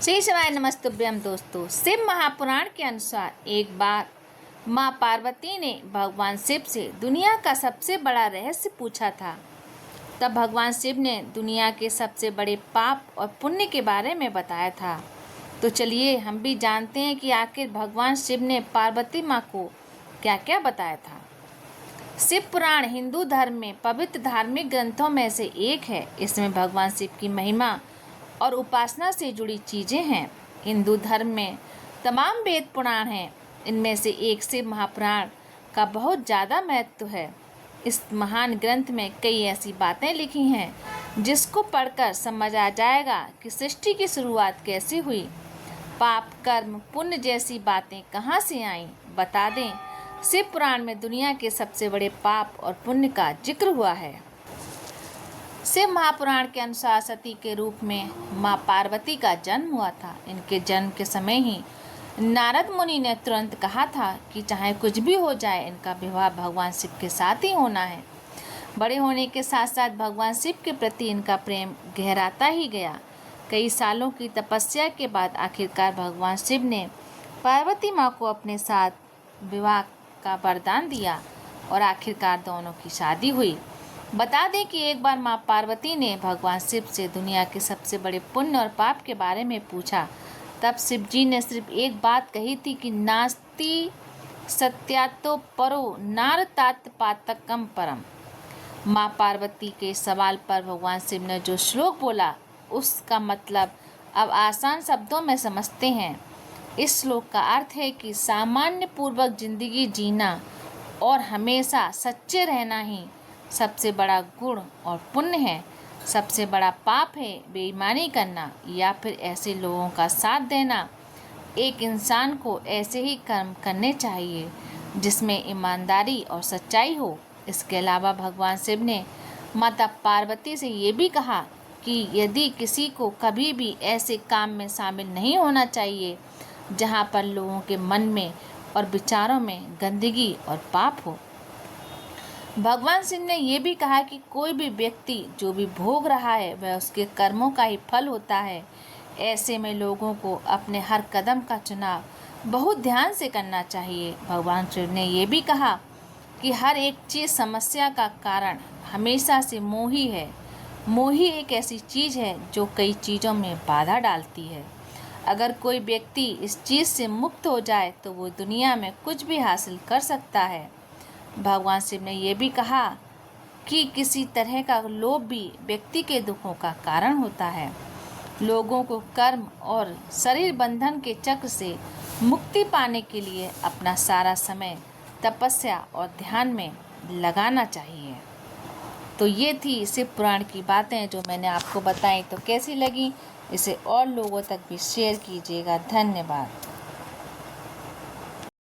श्री शिवाय नमस्तुभ्यम। दोस्तों, शिव महापुराण के अनुसार एक बार माँ पार्वती ने भगवान शिव से दुनिया का सबसे बड़ा रहस्य पूछा था। तब भगवान शिव ने दुनिया के सबसे बड़े पाप और पुण्य के बारे में बताया था। तो चलिए हम भी जानते हैं कि आखिर भगवान शिव ने पार्वती माँ को क्या क्या बताया था। शिव पुराण हिंदू धर्म में पवित्र धार्मिक ग्रंथों में से एक है। इसमें भगवान शिव की महिमा और उपासना से जुड़ी चीज़ें हैं। हिंदू धर्म में तमाम वेद पुराण हैं। इनमें से एक शिव महापुराण का बहुत ज़्यादा महत्व है। इस महान ग्रंथ में कई ऐसी बातें लिखी हैं जिसको पढ़कर समझ आ जाएगा कि सृष्टि की शुरुआत कैसे हुई, पाप कर्म पुण्य जैसी बातें कहाँ से आईं। बता दें, शिव पुराण में दुनिया के सबसे बड़े पाप और पुण्य का जिक्र हुआ है। शिव महापुराण के अनुसार सती के रूप में माँ पार्वती का जन्म हुआ था। इनके जन्म के समय ही नारद मुनि ने तुरंत कहा था कि चाहे कुछ भी हो जाए, इनका विवाह भगवान शिव के साथ ही होना है। बड़े होने के साथ साथ भगवान शिव के प्रति इनका प्रेम गहराता ही गया। कई सालों की तपस्या के बाद आखिरकार भगवान शिव ने पार्वती माँ को अपने साथ विवाह का वरदान दिया और आखिरकार दोनों की शादी हुई। बता दें कि एक बार माँ पार्वती ने भगवान शिव से दुनिया के सबसे बड़े पुण्य और पाप के बारे में पूछा। तब शिव जी ने सिर्फ एक बात कही थी कि नास्ति सत्यातो परो नारतात पातकम परम। माँ पार्वती के सवाल पर भगवान शिव ने जो श्लोक बोला, उसका मतलब अब आसान शब्दों में समझते हैं। इस श्लोक का अर्थ है कि सामान्य पूर्वक जिंदगी जीना और हमेशा सच्चे रहना ही सबसे बड़ा गुण और पुण्य है। सबसे बड़ा पाप है बेईमानी करना या फिर ऐसे लोगों का साथ देना। एक इंसान को ऐसे ही कर्म करने चाहिए जिसमें ईमानदारी और सच्चाई हो। इसके अलावा भगवान शिव ने माता पार्वती से ये भी कहा कि यदि किसी को कभी भी ऐसे काम में शामिल नहीं होना चाहिए जहाँ पर लोगों के मन में और विचारों में गंदगी और पाप हो। भगवान शिव ने यह भी कहा कि कोई भी व्यक्ति जो भी भोग रहा है वह उसके कर्मों का ही फल होता है। ऐसे में लोगों को अपने हर कदम का चुनाव बहुत ध्यान से करना चाहिए। भगवान शिव ने यह भी कहा कि हर एक चीज़ समस्या का कारण हमेशा से मोह ही है। मोह ही एक ऐसी चीज़ है जो कई चीज़ों में बाधा डालती है। अगर कोई व्यक्ति इस चीज़ से मुक्त हो जाए तो वो दुनिया में कुछ भी हासिल कर सकता है। भगवान शिव ने यह भी कहा कि किसी तरह का लोभ भी व्यक्ति के दुखों का कारण होता है। लोगों को कर्म और शरीर बंधन के चक्र से मुक्ति पाने के लिए अपना सारा समय तपस्या और ध्यान में लगाना चाहिए। तो ये थी शिव पुराण की बातें जो मैंने आपको बताई। तो कैसी लगी, इसे और लोगों तक भी शेयर कीजिएगा। धन्यवाद।